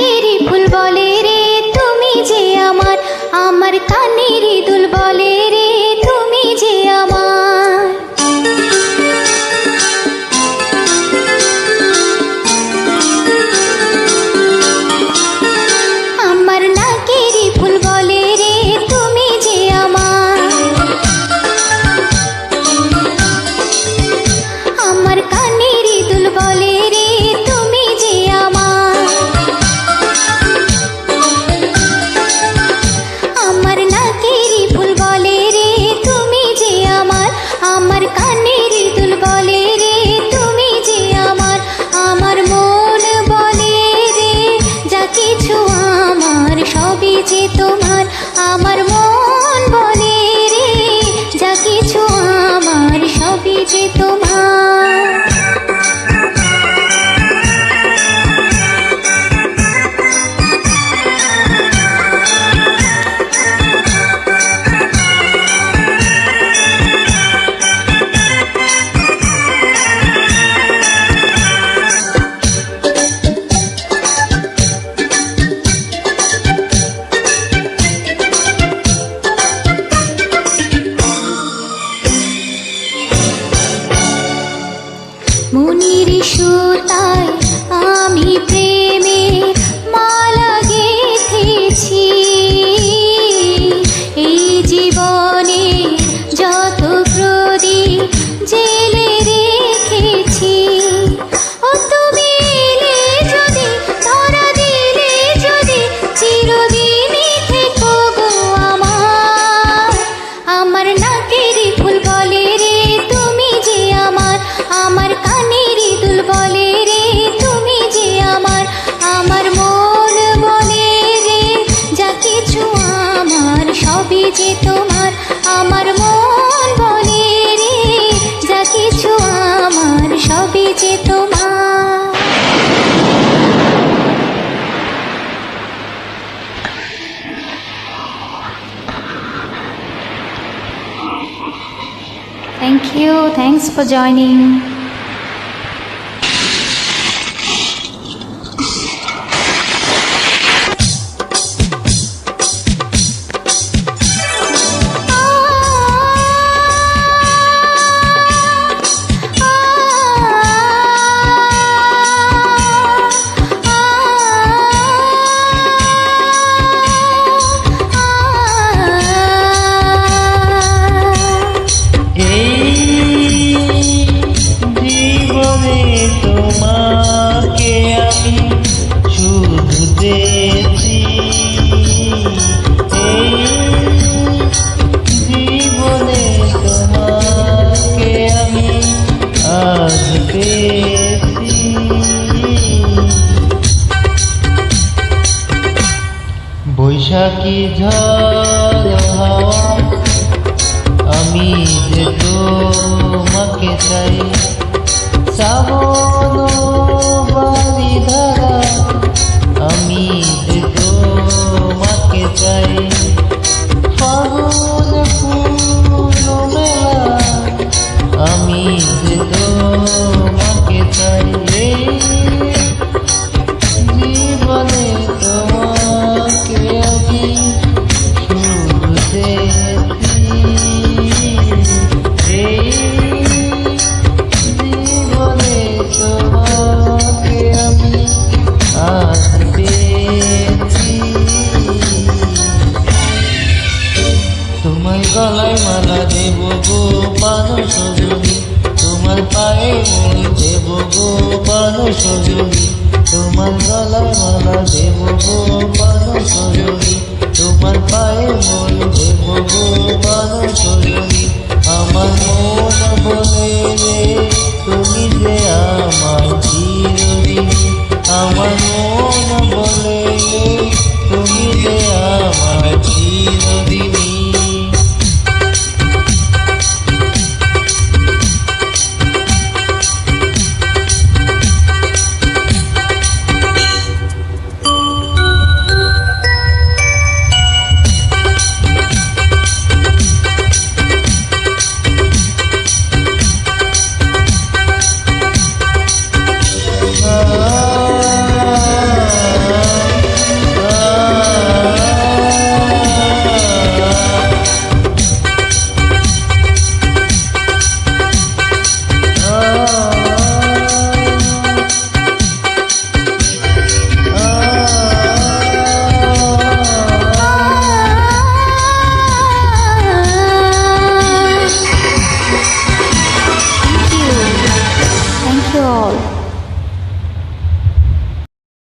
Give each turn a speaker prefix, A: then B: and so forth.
A: নাকেরই ফুল বলে রে তুমি যে আমার, আমার কানেরই দুল বলে রে তুমি যে আমার। আমার নাকেরই ফুল বলে রে তুমি যে আমার, আমার কানেরই দুল বলে রে তুমি যে আমার। আমার নাকেরই ফুল বলে রে তুমি যে আমার, আমার কানেরই দুল বলে রে তুমি যে আমার। আমার মন বলে রে যা কিছু আমার সবই যে তোমার, আমার মন বলে রে যা কিছু আমার সবই যে তোমার। মনির সুতায় আমি প্রেমের মালা গেঁথেছি, এই জীবনে যত প্রদীপ জেলে রেখেছি। ও তুমি এলে যদি, ধরা দিলে যদি, চিরদিনই থেকো গো আমার। আমার নাকেরই ফুল বলে রে তুমি যে আমার, আমার কানেরই দুল বলে রে তুমি যে আমার। আমার মন বলে রে যা কিছু আমার সবই যে তোমার, আমার মন বলে রে যা কিছু আমার সবই যে তোমার। Thank you. Thanks for joining.
B: তোমাকে আমি শুধু দেখি, এই জীবনে তোমাকে আমি আজ পেয়েছি। বৈশাখী ঝড় হাওয়া আমি যে তোমাকে চাই, শ্রাবণ বাড়ি ধারা আমি যে তোমাকে চাই, ফাগুন ফুল মেলা আমি যে তোমাকে চাই। জীবনে তোমাকে আমি শুধু দেখি, জীবনে তোমাকে আমি আজ পেয়েছি। তোমার গলায় মালা দেব গো মানুষ যদি, তোমার পায়ে মন দেব গো মানুষ যদি, তোমার গলায় মালা দেব গো মানুষ যদি, তোমার পায়ে মন দেব গো মানুষ যদি। আমার মন বলে রে তুমি যে আমার চিরদিন, আমার মন বলে রে তুমি যে আমার চিরদিন।